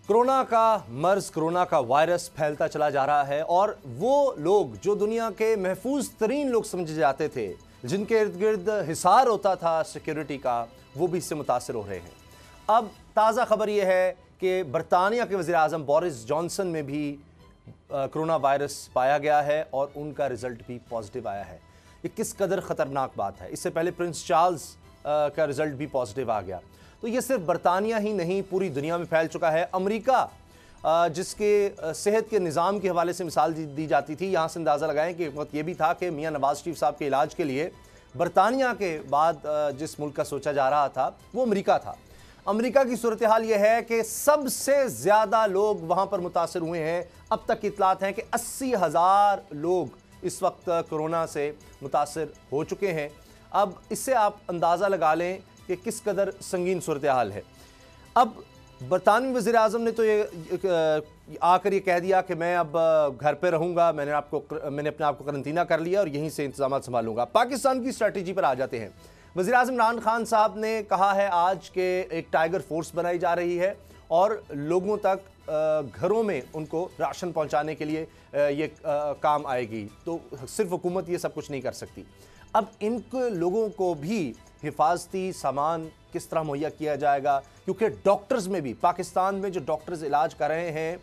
Corona का मर्ज, corona का virus फैलता चला जा रहा है और वो लोग जो दुनिया के महफूज तरीन लोग समझे जाते थे, जिनके इर्द गिर्द हिसार होता था सिक्योरिटी का, वो भी इससे मुतासर हो रहे हैं। अब ताज़ा खबर यह है कि बरतानिया के वज़ीर आज़म बोरिस जॉनसन में भी कोरोना वायरस पाया गया है और उनका रिजल्ट भी पॉजिटिव आया है। ये किस कदर ख़तरनाक बात है। इससे पहले प्रिंस चार्ल्स का रिजल्ट भी पॉजिटिव आ गया। तो ये सिर्फ बरतानिया ही नहीं, पूरी दुनिया में फैल चुका है। अमेरिका, जिसके सेहत के निज़ाम के हवाले से मिसाल दी जाती थी, यहाँ से अंदाज़ा लगाएं कि एक वक्त ये भी था कि मियाँ नवाज शरीफ साहब के इलाज के लिए बरतानिया के बाद जिस मुल्क का सोचा जा रहा था वो अमेरिका था। अमेरिका की सूरत हाल ये है कि सबसे ज़्यादा लोग वहाँ पर मुतासर हुए हैं। अब तक की इतलात हैं कि 80,000 लोग इस वक्त कोरोना से मुतासर हो चुके हैं। अब इससे आप अंदाज़ा लगा लें कि किस कदर संगीन सूरत हाल है। अब बरतानवी वज़ीर आज़म ने तो ये आकर ये कह दिया कि मैं अब घर पे रहूँगा, मैंने अपने आप को करंतना कर लिया और यहीं से इंतजाम संभालूंगा। पाकिस्तान की स्ट्रैटेजी पर आ जाते हैं। वज़ीर आज़म इमरान खान साहब ने कहा है आज के एक टाइगर फोर्स बनाई जा रही है और लोगों तक घरों में उनको राशन पहुँचाने के लिए ये काम आएगी। तो सिर्फ हुकूमत ये सब कुछ नहीं कर सकती। अब इन लोगों को भी हिफाजती सामान किस तरह मुहैया किया जाएगा, क्योंकि डॉक्टर्स में भी, पाकिस्तान में जो डॉक्टर्स इलाज कर रहे हैं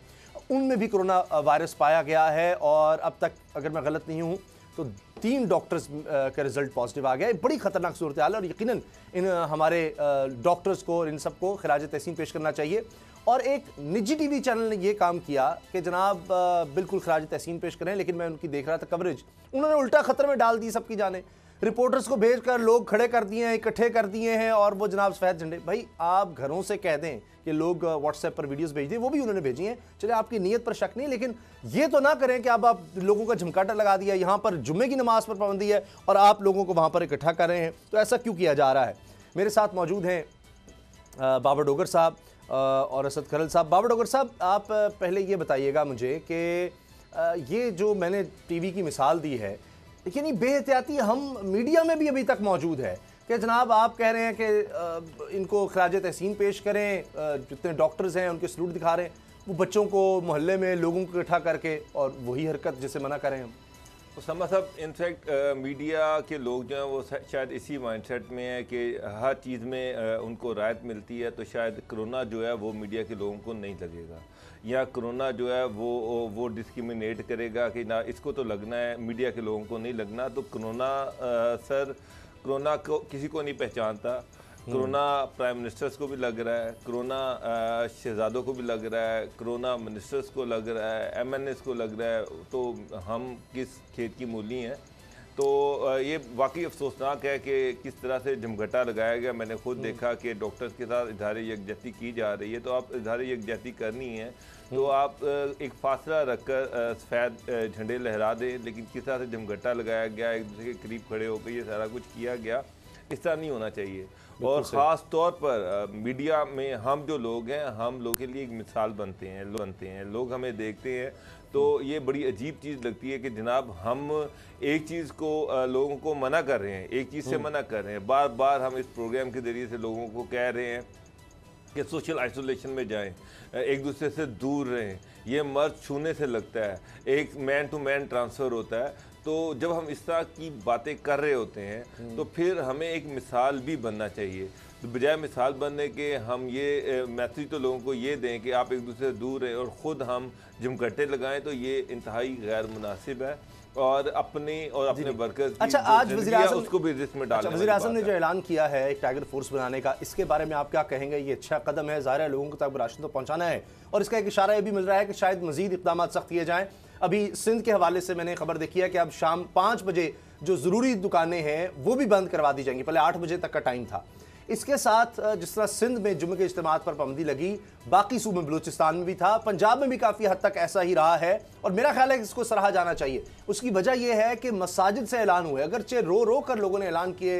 उनमें भी कोरोना वायरस पाया गया है और अब तक अगर मैं गलत नहीं हूँ तो 3 डॉक्टर्स का रिजल्ट पॉजिटिव आ गया है। बड़ी ख़तरनाक सूरत हाल है और यकीनन इन हमारे डॉक्टर्स को और इन सबको खिराज तहसीन पेश करना चाहिए। और एक निजी टीवी चैनल ने ये काम किया कि जनाब बिल्कुल खिराज तहसीन पेश करें, लेकिन मैं उनकी देख रहा था कवरेज, उन्होंने उल्टा ख़तरे में डाल दी सबकी जाने। रिपोर्टर्स को भेजकर लोग खड़े कर दिए हैं, इकट्ठे कर दिए हैं और वो जनाब सफ़ेद झंडे। भाई आप घरों से कह दें कि लोग व्हाट्सएप पर वीडियोस भेज दें, वो भी उन्होंने भेजी हैं, चले आपकी नीयत पर शक नहीं, लेकिन ये तो ना करें कि अब आप लोगों का झमकाटा लगा दिया, यहाँ पर जुम्मे की नमाज पर पाबंदी है और आप लोगों को वहाँ पर इकट्ठा कर रहे हैं। तो ऐसा क्यों किया जा रहा है। मेरे साथ मौजूद हैं बाबर डोगर साहब और असद खरल साहब। बाबर डोगर साहब, आप पहले ये बताइएगा मुझे कि ये जो मैंने टीवी की मिसाल दी है, यानी बेहतियाती हम मीडिया में भी अभी तक मौजूद है कि जनाब आप कह रहे हैं कि इनको खिराज तहसीन पेश करें, जितने डॉक्टर्स हैं उनके सलूट दिखा रहे हैं, वो बच्चों को मोहल्ले में लोगों को इकट्ठा करके और वही हरकत जिसे मना करें हम। उसामा साहब, इनफैक्ट मीडिया के लोग जो हैं वो शायद इसी माइंडसेट में है कि हर चीज़ में उनको राहत मिलती है, तो शायद कोरोना जो है वो मीडिया के लोगों को नहीं लगेगा, या कोरोना जो है वो डिस्क्रिमिनेट करेगा कि ना इसको तो लगना है, मीडिया के लोगों को नहीं लगना। तो कोरोना को किसी को नहीं पहचानता। कोरोना प्राइम मिनिस्टर्स को भी लग रहा है, कोरोना शहजादों को भी लग रहा है, कोरोना मिनिस्टर्स को लग रहा है, MNAs को लग रहा है। तो हम किस खेत की मूली हैं। तो ये वाकई अफसोसनाक है कि किस तरह से जमघटा लगाया गया। मैंने खुद देखा कि डॉक्टर्स के साथ इजहार यकजहती की जा रही है। तो आप इजहार यकजहती करनी है तो आप एक फासला रखकर सफ़ेद झंडे लहरा दें, लेकिन किस तरह से जमघटा लगाया गया, एक दूसरे के करीब खड़े होकर ये सारा कुछ किया गया, इस तरह नहीं होना चाहिए। और ख़ास तौर पर मीडिया में हम जो लोग हैं, हम लोग के लिए एक मिसाल बनते हैं, लोग हमें देखते हैं तो ये बड़ी अजीब चीज़ लगती है कि जनाब हम एक चीज़ को लोगों को मना कर रहे हैं, एक चीज़ से मना कर रहे हैं। बार बार हम इस प्रोग्राम के ज़रिए से लोगों को कह रहे हैं कि सोशल आइसोलेशन में जाएं, एक दूसरे से दूर रहें, ये मर्ज छूने से लगता है, एक मैन टू मैन ट्रांसफ़र होता है। तो जब हम इस तरह की बातें कर रहे होते हैं तो फिर हमें एक मिसाल भी बनना चाहिए। तो बजाय मिसाल बनने के हम ये मैसेज तो लोगों को ये दें कि आप एक दूसरे से दूर रहें और ख़ुद हम जमघटे लगाएं, तो ये इंतहाई गैर मुनासिब है और अपने वर्कर्स अच्छा, आज वज़ीर आज़म उसको भी रिस्क में डालने वज़ीर आज़म ने जो ऐलान किया है एक टाइगर फोर्स बनाने का, इसके बारे में आप क्या कहेंगे। ये अच्छा कदम है, ज़ाहिर है लोगों को तक राशन तो पहुँचाना है और इसका एक इशारा ये भी मिल रहा है कि शायद मज़ीद इक़दाम सख्त किए जाएँ। अभी सिंध के हवाले से मैंने खबर देखी है कि अब शाम 5 बजे जो ज़रूरी दुकानें हैं वो भी बंद करवा दी जाएंगी, पहले 8 बजे तक का टाइम था। इसके साथ जिस तरह सिंध में जुम्मे के इज्तिमात पर पाबंदी लगी, बाकी सूबे बलूचिस्तान में भी था, पंजाब में भी काफ़ी हद तक ऐसा ही रहा है और मेरा ख्याल है कि इसको सराहा जाना चाहिए। उसकी वजह यह है कि मसाजिद से ऐलान हुए, अगरचे रो कर लोगों ने ऐलान किए,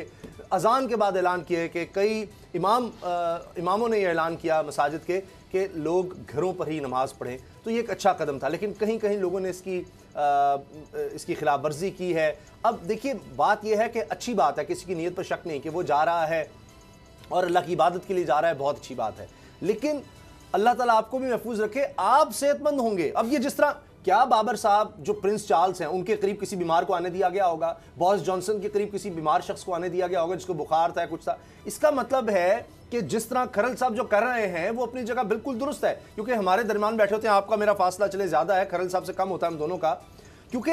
अजान के बाद ऐलान किए कि कई इमामों ने यह ऐलान किया मसाजिद के कि लोग घरों पर ही नमाज पढ़ें। तो ये एक अच्छा कदम था, लेकिन कहीं कहीं लोगों ने इसकी खिलाफ वर्जी की है। अब देखिए बात यह है कि अच्छी बात है, किसी की नीयत पर शक नहीं कि वो जा रहा है और अल्लाह की इबादत के लिए जा रहा है, बहुत अच्छी बात है, लेकिन अल्लाह ताला आपको भी महफूज रखे, आप सेहतमंद होंगे। अब ये जिस तरह, क्या बाबर साहब जो प्रिंस चार्ल्स हैं उनके करीब किसी बीमार को आने दिया गया होगा? बोरिस जॉनसन के करीब किसी बीमार शख्स को आने दिया गया होगा जिसको बुखार था, कुछ था? इसका मतलब है कि जिस तरह खरल साहब जो कर रहे हैं वो अपनी जगह बिल्कुल दुरुस्त है। क्योंकि हमारे दरमियान बैठे होते हैं, आपका मेरा फासला चले ज्यादा है, खरल साहब से कम होता है हम दोनों का। क्योंकि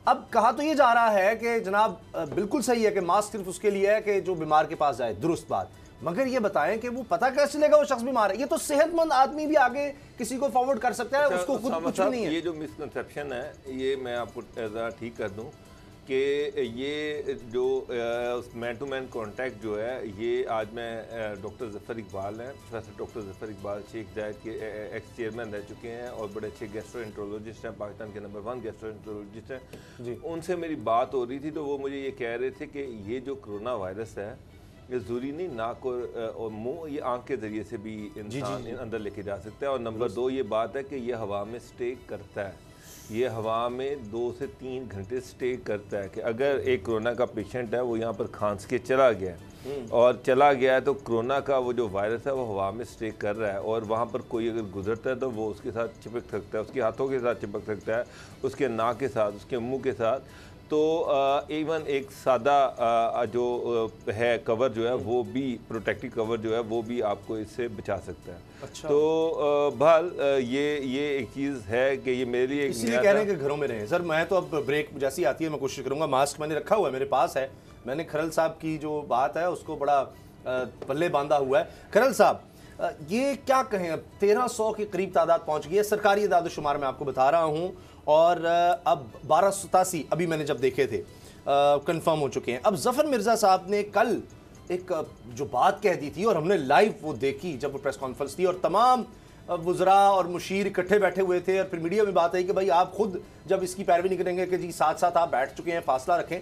अब कहा तो ये जा रहा है कि जनाब बिल्कुल सही है कि मास्क सिर्फ उसके लिए है कि जो बीमार के पास जाए, दुरुस्त बात, मगर ये बताएं कि वो पता कैसे चलेगा वो शख्स बीमार है? ये तो सेहतमंद आदमी भी आगे किसी को फॉरवर्ड कर सकता है, उसको खुद कुछ भी नहीं है। ये जो मिसकंसेप्शन है ये मैं आपको ज़रा ठीक कर दूं कि ये जो मैन टू मैन कांटेक्ट जो है, ये आज मैं डॉक्टर ज़फ़र इकबाल हैं, प्रोफेसर डॉक्टर ज़फ़र इकबाल शेख जायद के एक्स चेयरमैन रह चुके हैं और बड़े अच्छे गैस्ट्रोएंटरोलॉजिस्ट हैं, पाकिस्तान के नंबर 1 गैस्ट्रोएंटरोलॉजिस्ट हैं जी। उनसे मेरी बात हो रही थी तो वो मुझे ये कह रहे थे कि ये जो कोरोना वायरस है ये ज़रूरी नहीं नाक और मुंह, ये आंख के ज़रिए से भी इंसान अंदर लेके जा सकता है। और नंबर 2 ये बात है कि ये हवा में स्टे करता है, ये हवा में 2 से 3 घंटे स्टे करता है। कि अगर एक कोरोना का पेशेंट है वो यहाँ पर खांस के चला गया और चला गया है तो कोरोना का वो जो वायरस है वो हवा में स्टे कर रहा है और वहाँ पर कोई अगर गुजरता है तो वो उसके साथ चिपक सकता है, उसके हाथों के साथ चिपक सकता है, उसके नाक के साथ, उसके मुंह के साथ। तो इवन एक सादा जो है कवर जो है वो भी, प्रोटेक्टिव कवर जो है वो भी आपको इससे बचा सकता है। अच्छा। तो बहरहाल ये एक चीज़ है कि ये मेरे लिए इसलिए कह रहे हैं कि घरों में रहें। सर मैं तो अब ब्रेक जैसी आती है मैं कोशिश करूँगा, मास्क मैंने रखा हुआ है मेरे पास है, मैंने खरल साहब की जो बात है उसको बड़ा पल्ले बांधा हुआ है। खरल साहब ये क्या कहें, अब 1300 के करीब तादाद पहुँच गई है, सरकारी दादोशुमार मैं आपको बता रहा हूँ, और अब 1287 अभी मैंने जब देखे थे कंफर्म हो चुके हैं। अब जफर मिर्ज़ा साहब ने कल एक जो बात कह दी थी और हमने लाइव वो देखी जब वो प्रेस कॉन्फ्रेंस थी और तमाम वज़रा और मुशीर इकट्ठे बैठे हुए थे और फिर मीडिया में बात आई कि भाई आप खुद जब इसकी पैरवी नहीं करेंगे कि जी साथ साथ आप बैठ चुके हैं, फासला रखें।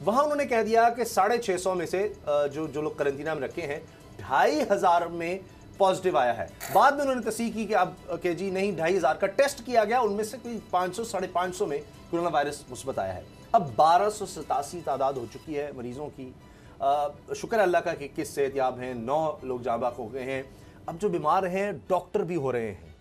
वहाँ उन्होंने कह दिया कि 650 में से जो लोग करंतना में रखे हैं 2500 में पॉजिटिव आया है। बाद में उन्होंने तस्दीक की कि अब के जी नहीं 2500 का टेस्ट किया गया, उनमें से कोई 500 साढ़े 500 में कोरोना वायरस मुस्बत आया है। अब 1287 तादाद हो चुकी है मरीजों की। शुक्र अल्लाह का कि 21 सेहतयाब हैं, 9 लोग जाबाक हो गए हैं। अब जो बीमार हैं डॉक्टर भी हो रहे हैं।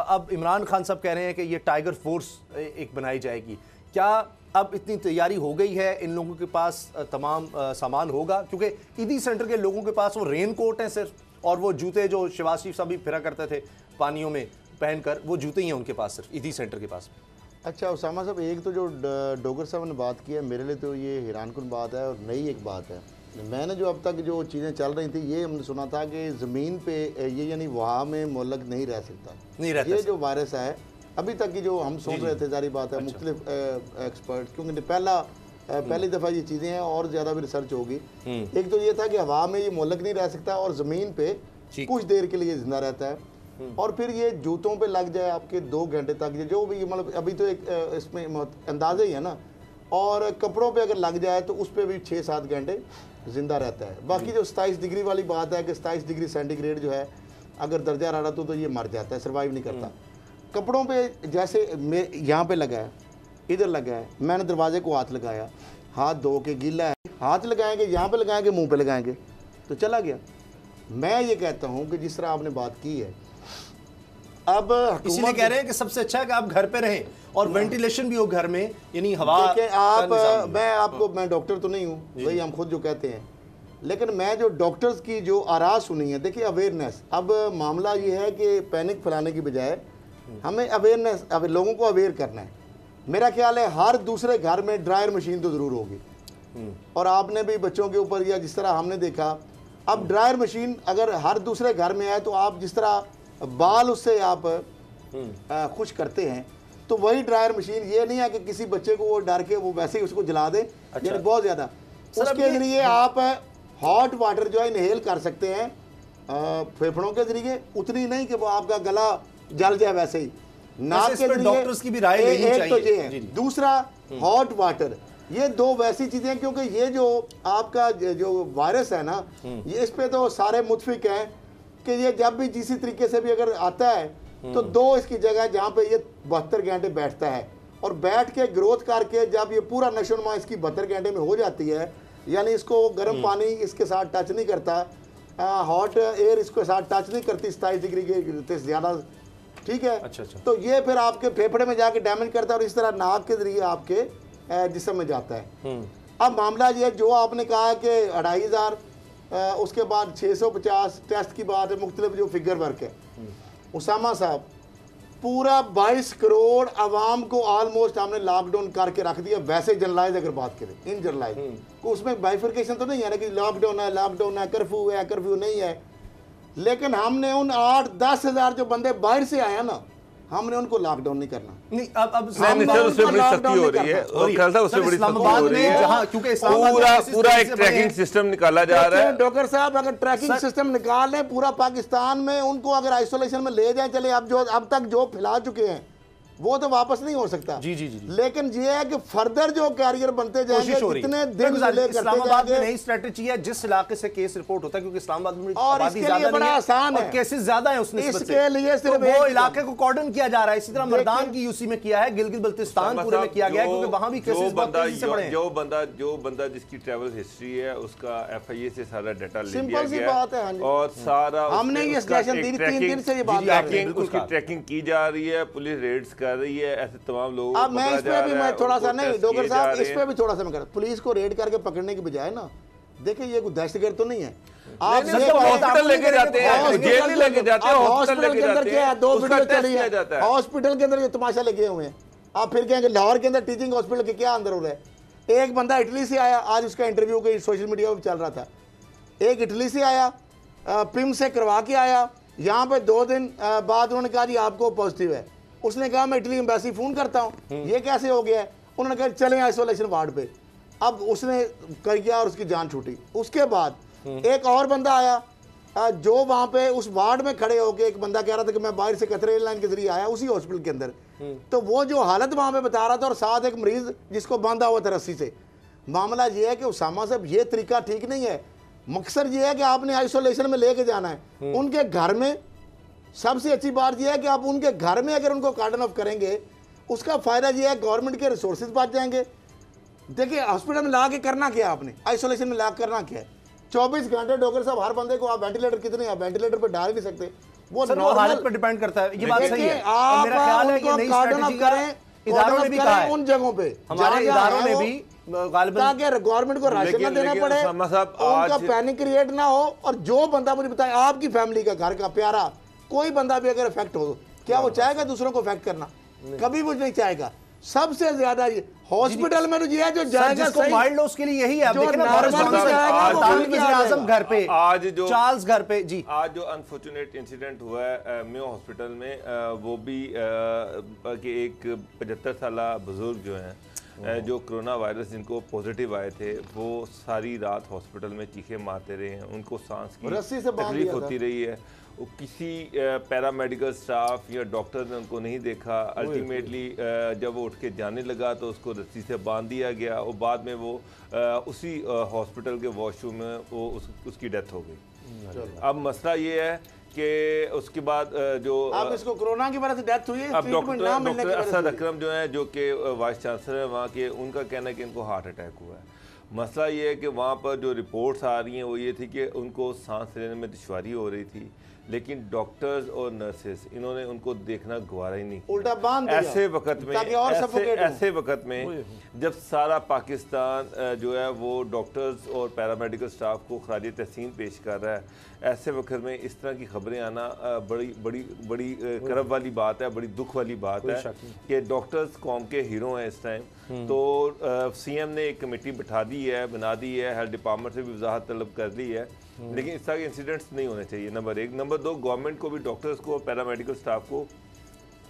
अब इमरान खान साहब कह रहे हैं कि ये टाइगर फोर्स एक बनाई जाएगी। क्या अब इतनी तैयारी हो गई है, इन लोगों के पास तमाम सामान होगा? क्योंकि ईदी सेंटर के लोगों के पास वो रेन कोट हैं सिर्फ, और वो जूते जो शिवाज शरीफ साहब भी फिरा करते थे पानियों में पहनकर, वो जूते ही हैं उनके पास सिर्फ ईदी सेंटर के पास। अच्छा उसामा साहब, एक तो जो डोगर साहब ने बात की है मेरे लिए तो ये हैरानकुन बात है और नई एक बात है। मैंने जो अब तक जो चीज़ें चल रही थी ये हमने सुना था कि ज़मीन पे ये यानी वहाँ में मुअल्लक नहीं रह सकता, नहीं रहता। ये जो वायरस है अभी तक की जो हम सुन रहे थे, जारी बात है मुख्तलिफ एक्सपर्ट, क्योंकि पहली दफ़ा ये चीज़ें हैं और ज़्यादा भी रिसर्च होगी। एक तो ये था कि हवा में ये मुअल्लक नहीं रह सकता और ज़मीन पे कुछ देर के लिए जिंदा रहता है, और फिर ये जूतों पे लग जाए आपके 2 घंटे तक, ये जो भी मतलब अभी तो एक इसमें अंदाज़ा ही है ना, और कपड़ों पे अगर लग जाए तो उस पर भी 6-7 घंटे ज़िंदा रहता है। बाकी जो 27 डिग्री वाली बात है कि 27 डिग्री सेंटीग्रेड जो है अगर दर्जा हरारत हो तो ये मर जाता है, सर्वाइव नहीं करता। कपड़ों पे जैसे यहाँ पे लगा है, इधर लगा है, मैंने दरवाजे को हाथ लगाया, हाथ धो के गीला है, हाथ लगाएंगे, यहाँ पे लगाएंगे, मुंह पे लगाएंगे तो चला गया। मैं ये कहता हूँ कि जिस तरह आपने बात की है, अब इसीलिए कह रहे हैं कि सबसे अच्छा है कि आप घर पे रहें और वेंटिलेशन भी हो घर में, यानी हवा। मैं डॉक्टर तो नहीं हूँ, वही हम खुद जो कहते हैं, लेकिन मैं जो डॉक्टर्स की जो आराज़ सुनी है, देखिए अवेयरनेस, अब मामला ये है कि पैनिक फैलाने की बजाय हमें अवेयरनेस, अब लोगों को अवेयर करना है। मेरा ख्याल है हर दूसरे घर में ड्रायर मशीन तो ज़रूर होगी, और आपने भी बच्चों के ऊपर या जिस तरह हमने देखा, अब ड्रायर मशीन अगर हर दूसरे घर में है तो आप जिस तरह बाल उससे आप खुश करते हैं, तो वही ड्रायर मशीन, ये नहीं है कि किसी बच्चे को वो डर के वो वैसे ही उसको जला दे। अच्छा। यानी बहुत ज़्यादा उसके जरिए आप हॉट वाटर जो है इनहेल कर सकते हैं फेफड़ों के जरिए, उतनी नहीं कि वो आपका गला जल जाए, वैसे ही नाक के जरिए। डॉक्टर्स की भी राय लेनी चाहिए। तो ये है, दूसरा हॉट वाटर, ये 2 वैसी चीज़ें, क्योंकि ये जो आपका जो वायरस है ना, ये इस पे तो सारे मुतफिक हैं कि ये जब भी जिस तरीके से भी अगर आता है तो 2 इसकी जगह जहाँ पे ये 72 घंटे बैठता है, और बैठ के ग्रोथ करके जब ये पूरा नशोनुमा इसकी 72 घंटे में हो जाती है, यानी इसको गर्म पानी इसके साथ टच नहीं करता, हॉट एयर इसको साथ टच नहीं करती 27 डिग्री के ज़्यादा, ठीक है। अच्छा। तो ये फिर आपके फेफड़े में जाके डैमेज करता है और इस तरह नाक के जरिए आपके जिस्म में जाता है। अब मामला ये है, जो आपने कहा है कि 2500 उसके बाद 650 टेस्ट की बात है, मुख्तलिफ जो फिगर वर्क है। उसामा साहब, पूरा 22 करोड़ आवाम को ऑलमोस्ट हमने लॉकडाउन करके रख दिया। वैसे जनरलाइज अगर बात करें, इन जनरलाइज को उसमें बाइफिकेशन तो नहीं है ना कि लॉकडाउन है, कर्फ्यू नहीं है। लेकिन हमने उन 8-10 हज़ार जो बंदे बाहर से आए ना, हमने उनको लॉकडाउन नहीं करना। नहीं, अब उससे बड़ी सख्ती हो रही है, और ख्याल था उससे बड़ी सख्ती हो रही है, क्योंकि पूरा एक ट्रैकिंग सिस्टम निकाला जा रहा है। डॉक्टर साहब, अगर ट्रैकिंग सिस्टम निकाल लें पूरा पाकिस्तान में, उनको अगर आइसोलेशन में ले जाए, चले अब तक जो फैला चुके हैं वो तो वापस नहीं हो सकता। जी। लेकिन ये है कि फर्दर जो कैरियर बनते जाएंगे, कितने दिन इस्लामाबाद में नई स्ट्रेटेजी है, जिस इलाके से केस रिपोर्ट होता है, क्योंकि इस्लामाबाद में और इसके लिए बड़ा आसान है, केसेस ज्यादा है उस निस्बत से, इसके लिए सिर्फ वो इलाके को कॉर्डन किया जा रहा है। इसी तरह मर्दान की यूसी में किया है, गिलगित बल्तिस्तान पूरे में किया गया है, क्योंकि वहां भी केसेस बहुत तेजी से बढ़े हैं। जो बंदा जिसकी ट्रैवल हिस्ट्री है, उसका FIA से सारा डाटा ले लिया सिंपल सी बात है। और सारा हमने ये सजेशन दी 3 दिन से, ये बात उसकी ट्रैकिंग की जा रही है, पुलिस रेड्स कर रही है, ऐसे तमाम लोग। अब मैं इस पे भी मैं थोड़ा सा नहीं, डॉक्टर साहब, इस पे भी थोड़ा सा मैं कर, पुलिस को रेड करके पकड़ने की बजाय ना, देखिए ये कोई दहशतगर्द तो नहीं है। आप हॉस्पिटल लेके जाते हैं, जेल नहीं लेके जाते हैं, हॉस्पिटल के अंदर क्या है, 2 वीडियो चली है, हॉस्पिटल के अंदर ये तमाशा लगे हुए हैं। आप फिर कहेंगे लाहौर के अंदर टीचिंग हॉस्पिटल के क्या अंदर हो रहा है। एक बंदा इटली से आया, आज उसका इंटरव्यू कहीं सोशल मीडिया पर चल रहा था। एक इटली से आया, पिम से करवा के आया, यहाँ पे 2 दिन बाद उन्होंने कहा जी आपको पॉजिटिव है। उसने कहा मैं इटली एम्बेसी फोन करता हूँ, ये कैसे हो गया है। उन्होंने कहा चलें आइसोलेशन वार्ड पे। अब उसने कर किया और उसकी जान छूटी। उसके बाद एक और बंदा आया जो वहाँ पे उस वार्ड में खड़े होके, एक बंदा कह रहा था कि मैं बाहर से कतरे एयरलाइन के जरिए आया उसी हॉस्पिटल के अंदर। तो वो जो हालत वहाँ पे बता रहा था, और साथ एक मरीज जिसको बांधा हुआ था रस्सी से। मामला ये है कि उसामा साहब, ये तरीका ठीक नहीं है। मकसद ये है कि आपने आइसोलेशन में लेके जाना है उनके घर में। सबसे अच्छी बात यह है कि आप उनके घर में अगर उनको कार्डन ऑफ करेंगे, उसका फायदा यह है गवर्नमेंट के रिसोर्सेज बच जाएंगे। देखिए हॉस्पिटल में ला के करना क्या है, आपने आइसोलेशन में ला करना क्या है। 24 घंटे डॉक्टर साहब, हर बंदे को आप वेंटिलेटर कितने, आप वेंटिलेटर पर डाल नहीं सकते। वो हालत पर डिपेंड करता है, ये बात सही है। आप मेरा ख्याल है कि नई कार्डन ऑफ करें, इदारों ने भी कहा है उन जगहों पे, हमारे इदारों ने भी, ताकि गवर्नमेंट को राशन ना देना पड़े, उनका पैनिक क्रिएट ना हो। और जो बंदा मुझे बताए, आपकी फैमिली का, घर का प्यारा कोई बंदा भी अगर इफेक्ट हो, क्या वो चाहेगा दूसरों को इफेक्ट करना? कभी वो नहीं चाहेगा। सबसे ज्यादा हॉस्पिटल में ये है जो जाएगा सही, माइल्ड लो उसके लिए यही है। जो आजम घर पे, आज जो चार्ल्स घर पे जी, आज जो अनफॉर्चुनेट इंसिडेंट हुआ है मेयो हॉस्पिटल में, वो भी कि एक 75 साल बुजुर्ग जो हैं, जो कोरोना वायरस जिनको पॉजिटिव आए थे, वो सारी रात हॉस्पिटल में चीखे मारते रहे हैं। उनको सांस की तकलीफ होती रही है। किसी पैरामेडिकल स्टाफ या डॉक्टर ने उनको नहीं देखा। अल्टीमेटली जब वो उठ के जाने लगा तो उसको रस्सी से बांध दिया गया, और बाद में वो उसी हॉस्पिटल के वॉशरूम में वो उसकी डेथ हो गई। अब मसला ये है कि उसके बाद जो अब इसको कोरोना की वजह से डेथ हुई है, अब डॉक्टर असद अकरम जो है, जो कि वाइस चांसलर है वहाँ के, उनका कहना है कि इनको हार्ट अटैक हुआ है। मसला ये है कि वहाँ पर जो रिपोर्ट्स आ रही हैं वो ये थी कि उनको सांस लेने में दुश्वारी हो रही थी, लेकिन डॉक्टर्स और नर्सेस इन्होंने उनको देखना गवारा ही नहीं, उल्टा बांध दिया। ऐसे वक्त में जब सारा पाकिस्तान जो है वो डॉक्टर्स और पैरामेडिकल स्टाफ को खराज तहसीन पेश कर रहा है, ऐसे वक्त में इस तरह की खबरें आना बड़ी करब वाली बात है, बड़ी दुख वाली बात है कि डॉक्टर्स कौम के हीरो हैं इस टाइम। तो CM ने एक कमेटी बना दी है, हेल्थ डिपार्टमेंट से भी वजाहत तलब कर दी है, लेकिन इस तरह के इंसिडेंट्स नहीं होने चाहिए, नंबर 1। नंबर 2, गवर्नमेंट को भी डॉक्टर्स को, पैरामेडिकल स्टाफ को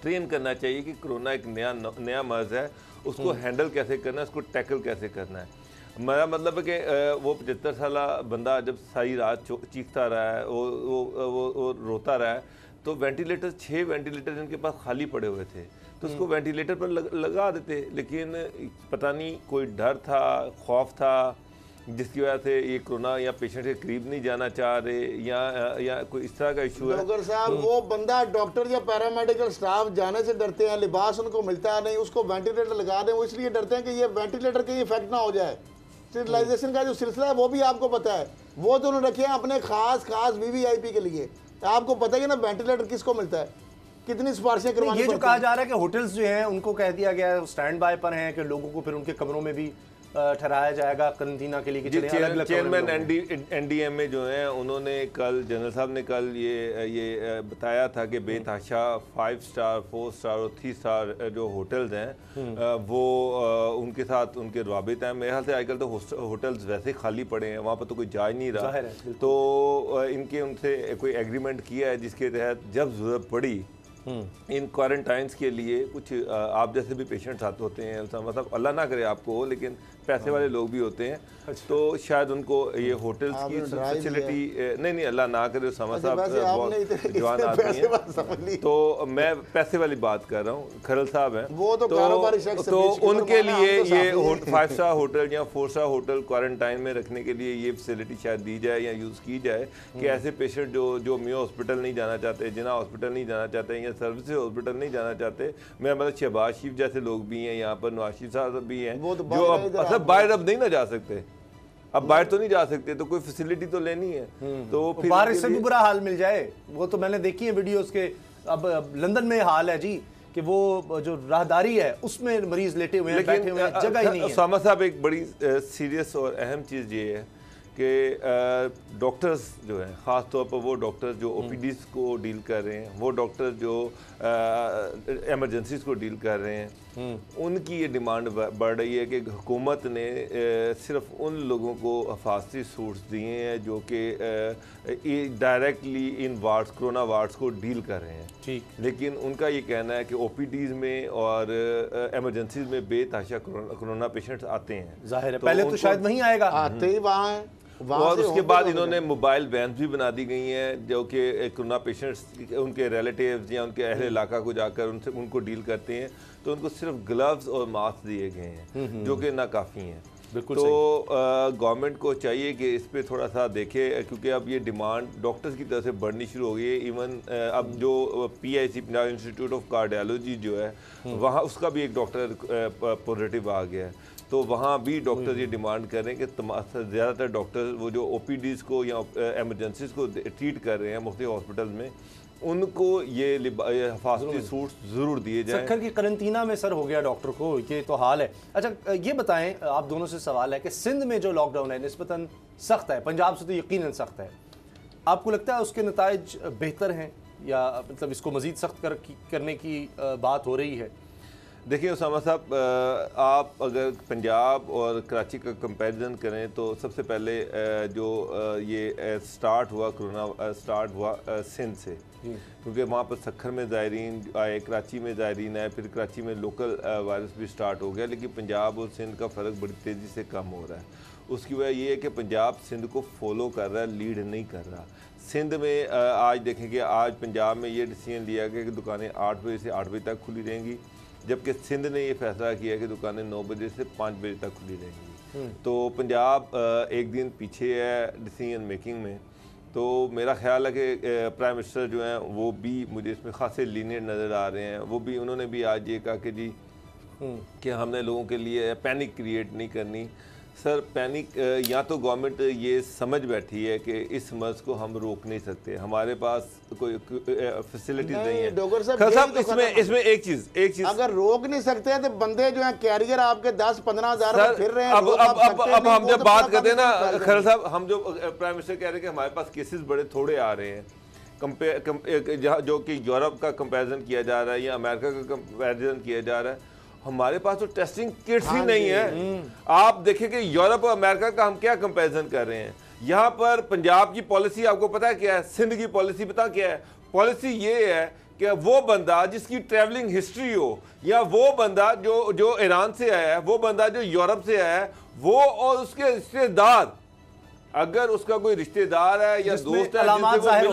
ट्रेन करना चाहिए कि कोरोना एक नया मर्ज है, उसको हैंडल कैसे करना है, उसको टैकल कैसे करना है। मेरा मतलब है कि वो 75 साल बंदा जब सारी रात चीखता रहा है, वो रोता रहा है, तो वेंटिलेटर 6 वेंटिलेटर जिनके पास खाली पड़े हुए थे, तो उसको वेंटिलेटर पर लगा देते, लेकिन पता नहीं कोई डर था, खौफ था, जिसकी वजह से ये कोरोना या पेशेंट के करीब नहीं जाना चाह रहे, या कोई इस तरह का इशू है। डॉक्टर साहब, वो बंदा, डॉक्टर या पैरामेडिकल स्टाफ जाने से डरते हैं, लिबास उनको मिलता नहीं, उसको वेंटिलेटर लगा दें, वो इसलिए डरते हैं कि ये वेंटिलेटर के इफेक्ट ना हो जाए। स्टेरिलाइजेशन का जो सिलसिला है वो भी आपको पता है, वो तो उन्होंने रखे हैं अपने खास वीवीआईपी के लिए। आपको पता है कि ना वेंटिलेटर किसको मिलता है, कितनी सिफारिशें करवानी ये जो पड़ती कहा हैं। जा रहा है कि होटल्स जो हैं उनको कह दिया गया है स्टैंड बाय पर हैं कि लोगों को फिर उनके कमरों में भी ठहराया जाएगा क्वारंटीना के लिए कि चलिए अलग-अलग कमरों में चेयरमैन एनडीएमए जो हैं उन्होंने कल, जनरल साहब ने कल ये बताया था कि बेतहाशा 5 स्टार 4 स्टार और 3 स्टार जो होटल्स हैं वो उनके साथ उनके रवाबित हैं। मेरे ख्याल से आजकल तो होटल्स वैसे खाली पड़े हैं, वहाँ पर तो कोई जा ही नहीं रहा, तो इनके उनसे कोई एग्रीमेंट किया है जिसके तहत जब जरूरत पड़ी इन क्वारंटाइंस के लिए कुछ आप जैसे भी पेशेंट्स आते होते हैं, मतलब अल्लाह ना करे आपको हो, लेकिन पैसे वाले लोग भी होते हैं, तो शायद उनको ये होटल्स की फैसिलिटी नहीं अल्लाह ना करे, समझ साहब बहुत जवान आदमी हैं, तो मैं पैसे वाली बात कर रहा हूँ, खरल साहब हैं, वो तो कारोबारी शख्स तो उनके लिए ये 5 स्टार होटल या 4 स्टार होटल क्वारंटाइन में रखने के लिए ये फैसिलिटी शायद दी जाए या यूज़ की जाए कि ऐसे पेशेंट जो मियाँ हॉस्पिटल नहीं जाना चाहते, जिना हॉस्पिटल नहीं जाना चाहते या सर्विसेज हॉस्पिटल नहीं जाना चाहते, मेरा मतलब शहबाज शरीफ जैसे लोग भी हैं यहाँ पर, नवाज शरीफ साहब भी हैं जो अब बाहर अब नहीं ना जा सकते, अब बाहर तो नहीं जा सकते, तो कोई फैसिलिटी तो लेनी है, तो फिर बारिश से भी बुरा हाल मिल जाए, वो तो मैंने देखी है वीडियोस के। अब लंदन में हाल है जी कि वो जो राहदारी है उसमें मरीज लेटे हुए हैं, बैठे हुए हैं, जगह ही नहीं है। उसामा साहब एक बड़ी सीरियस और अहम चीज़ ये है कि डॉक्टर्स जो हैं, ख़ास तौर पर वो डॉक्टर्स जो ओपीडीज़ को डील कर रहे हैं, वो डॉक्टर्स जो एमरजेंसीज़ को डील कर रहे हैं, उनकी ये डिमांड बढ़ रही है कि हुकूमत ने सिर्फ उन लोगों को हिफाजती सूट्स दिए हैं जो कि directly in wards, corona wards को डील कर रहे हैं, ठीक, लेकिन उनका ये कहना है कि ओपीडीज़ में और एमरजेंसीज़ में बेतहाशा कोरोना पेशेंट्स आते हैं। जाहिर है पहले तो शायद वहीं आएगा, आते ही वहाँ है, और उसके बाद इन्होंने मोबाइल वैन भी बना दी गई हैं जो कि कोरोना पेशेंट्स उनके रिलेटिव्स या उनके अहले इलाका को जाकर उनको डील करते हैं, तो उनको सिर्फ ग्लव्स और मास्क दिए गए हैं जो कि नाकाफ़ी हैं। तो गवर्नमेंट को चाहिए कि इस पे थोड़ा सा देखे, क्योंकि अब ये डिमांड डॉक्टर्स की तरफ से बढ़नी शुरू हो गई है। इवन अब जो PIC Punjab institute of cardiology जो है वहाँ उसका भी एक डॉक्टर पॉजिटिव आ गया है, तो वहाँ भी डॉक्टर ये डिमांड कर रहे हैं कि ज़्यादातर डॉक्टर वो जो OPDs को या एमरजेंसीज को ट्रीट कर रहे हैं मुख्तलिफ हॉस्पिटल में, उनको ये हिफाजती सूट्स ज़रूर दिए जाएं। सक्खर की करंटीना में सर हो गया डॉक्टर को, ये तो हाल है। अच्छा ये बताएं, आप दोनों से सवाल है कि सिंध में जो लॉकडाउन है निस्बतन सख्त है, पंजाब से तो यकीनन सख्त है, आपको लगता है उसके नताइज बेहतर हैं या मतलब इसको मज़ीद सख्त करने की बात हो रही है? देखिए उसामा साहब, आप अगर पंजाब और कराची का कंपैरिजन करें तो सबसे पहले जो ये स्टार्ट हुआ कोरोना स्टार्ट हुआ सिंध से, क्योंकि वहाँ पर सक्खर में ज़ायरीन आए, कराची में ज़ायरीन आए, फिर कराची में लोकल वायरस भी स्टार्ट हो गया, लेकिन पंजाब और सिंध का फ़र्क बड़ी तेज़ी से कम हो रहा है। उसकी वजह ये है कि पंजाब सिंध को फॉलो कर रहा है, लीड नहीं कर रहा। सिंध में आज देखेंगे, आज पंजाब में ये डिसीजन लिया गया कि दुकानें 8 बजे से 8 बजे तक खुली रहेंगी, जबकि सिंध ने ये फैसला किया कि दुकानें 9 बजे से 5 बजे तक खुली रहेंगी। तो पंजाब एक दिन पीछे है डिसीजन मेकिंग में। तो मेरा ख्याल है कि प्राइम मिनिस्टर जो हैं वो भी मुझे इसमें खासे लीनियर नज़र आ रहे हैं। वो भी उन्होंने भी आज ये कहा कि जी कि हमने लोगों के लिए पैनिक क्रिएट नहीं करनी। सर पैनिक या तो गवर्नमेंट ये समझ बैठी है कि इस मर्ज को हम रोक नहीं सकते, हमारे पास कोई फैसिलिटीज नहीं है। डॉक्टर साहब इसमें एक चीज अगर रोक नहीं सकते हैं तो बंदे जो हैं कैरियर आपके 10-15 हज़ार फिर रहे हैं। अब हम जब बात करते हैं ना खरल साहब, हम जो प्राइम मिनिस्टर कह रहे हैं कि हमारे पास केसेस बड़े थोड़े आ रहे हैं, जो कि यूरोप का कंपैरिजन किया जा रहा है या अमेरिका का कंपैरिजन किया जा रहा है, हमारे पास तो टेस्टिंग किट्स ही नहीं है। आप देखें कि यूरोप और अमेरिका का हम क्या कंपैरिजन कर रहे हैं। यहाँ पर पंजाब की पॉलिसी आपको पता है क्या है, सिंध की पॉलिसी पता क्या है? पॉलिसी ये है कि वो बंदा जिसकी ट्रैवलिंग हिस्ट्री हो, या वो बंदा जो ईरान से आया है, वो बंदा जो यूरोप से आया है, वो और उसके रिश्तेदार, अगर उसका कोई रिश्तेदार है या दोस्त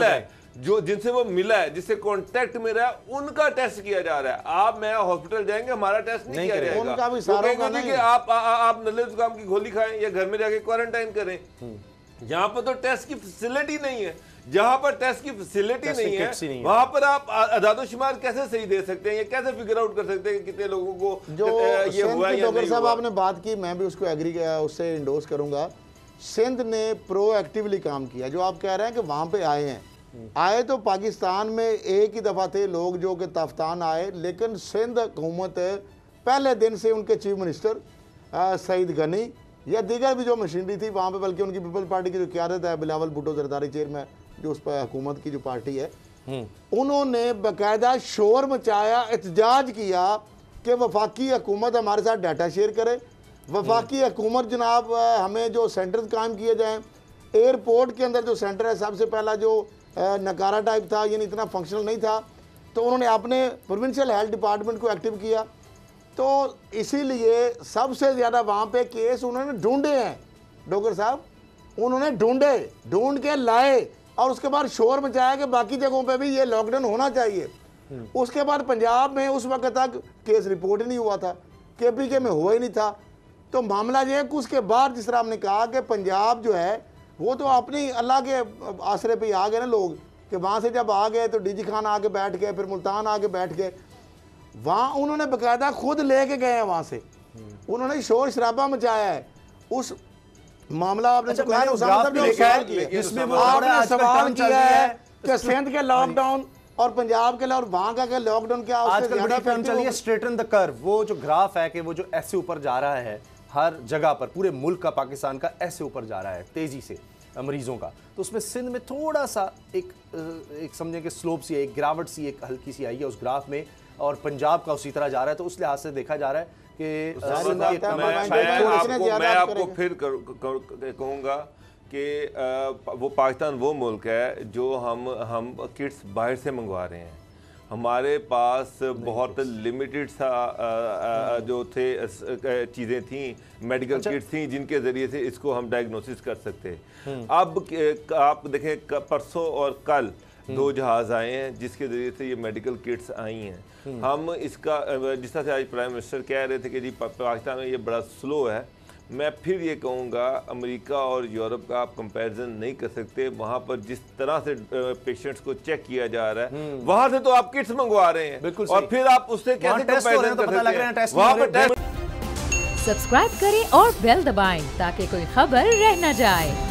है जिनसे वो मिला है, जिससे कांटेक्ट में रहा है, उनका टेस्ट किया जा रहा है। आप मैं हॉस्पिटल जाएंगे, हमारा टेस्ट नहीं किया जाएगा। उनका भी सारों का नहीं। कि आप नल्ले जुकाम की गोली खाएं या घर में जाके क्वारंटाइन करें। यहाँ पर तो टेस्ट की फैसिलिटी नहीं है। जहां पर टेस्ट की फैसिलिटी नहीं है वहां पर आप आदादोशुमार कैसे सही दे सकते हैं, ये कैसे फिगर आउट कर सकते हैं कितने लोगों को जो ये हुआ या नहीं साहब हुआ? आपने बात की, मैं भी उसको एग्री उससे इंडोर्स करूंगा। सिंध ने प्रोएक्टिवली काम किया। जो आप कह रहे हैं कि वहां पे आए हैं, आए तो पाकिस्तान में एक ही दफ़ा थे लोग जो कि तफ्तान आए, लेकिन सिंध हुकूमत पहले दिन से उनके चीफ मिनिस्टर सईद गनी या दीगर भी जो मशीनरी थी वहाँ पे, बल्कि उनकी पीपल पार्टी की जो क्यादत है बिलावल भुट्टो जरदारी चेयरमैन जो उस पर हुकूमत की जो पार्टी है, उन्होंने बाकायदा शोर मचाया, एहतजाज किया कि वफाकी हुकूमत हमारे साथ डाटा शेयर करे, वफाकी हुकूमत जनाब हमें जो सेंटर कायम किए जाएँ। एयरपोर्ट के अंदर जो सेंटर है सबसे पहला जो नकारा टाइप था, यानी इतना फंक्शनल नहीं था, तो उन्होंने अपने प्रोविंशियल हेल्थ डिपार्टमेंट को एक्टिव किया। तो इसीलिए सबसे ज़्यादा वहाँ पे केस उन्होंने ढूंढे हैं डॉक्टर साहब, उन्होंने ढूंढ के लाए और उसके बाद शोर मचाया कि बाकी जगहों पे भी ये लॉकडाउन होना चाहिए। उसके बाद पंजाब में उस वक्त तक केस रिपोर्ट ही नहीं हुआ था, KPK में हुआ ही नहीं था। तो मामला ये है कि उसके बाद जिस तरह हमने कहा कि पंजाब जो है वो तो अपनी अल्लाह के आसरे पे आ गए ना लोग, कि वहाँ से जब आ गए तो DG खान आके बैठ गए, फिर मुल्तान आके बैठ गए, वहाँ उन्होंने बाकायदा खुद लेके गए हैं, वहाँ से उन्होंने शोर शराबा मचाया है। उस मामला आपने जो कहा सवाल किया है कि सिंध के लॉकडाउन और पंजाब के और वहाँ का लॉकडाउन क्या आजकल बड़ी फिल्म चली है स्ट्रेटन द कर्व। वो जो ग्राफ है कि वो जो ऐसे ऊपर जा रहा है, हर जगह पर पूरे मुल्क का, पाकिस्तान का ऐसे ऊपर जा रहा है तेजी से मरीजों का, तो उसमें सिंध में थोड़ा सा एक समझें कि स्लोप सी, एक गिरावट सी, एक हल्की सी आई है उस ग्राफ में, और पंजाब का उसी तरह जा रहा है। तो उस लिहाज से देखा जा रहा है कि मैं आपको फिर कहूँगा कि वो पाकिस्तान वो मुल्क है जो हम किट्स बाहर से मंगवा रहे हैं। हमारे पास बहुत लिमिटेड सा जो थे चीज़ें थी, मेडिकल किट्स थी जिनके ज़रिए से इसको हम डायग्नोसिस कर सकते। अब आप देखें परसों और कल 2 जहाज़ आए हैं जिसके ज़रिए से ये मेडिकल किट्स आई हैं। हम इसका जिस तरह से आज प्राइम मिनिस्टर कह रहे थे कि जी पाकिस्तान में ये बड़ा स्लो है, मैं फिर ये कहूँगा अमेरिका और यूरोप का आप कंपैरिजन नहीं कर सकते। वहाँ पर जिस तरह से पेशेंट्स को चेक किया जा रहा है, वहाँ से तो आप किट्स मंगवा रहे हैं और फिर आप उससे कैसे कंपैरिजन कर सकते हैं? वहाँ पर सब्सक्राइब करें और बेल दबाएं ताकि कोई खबर रह न जाए।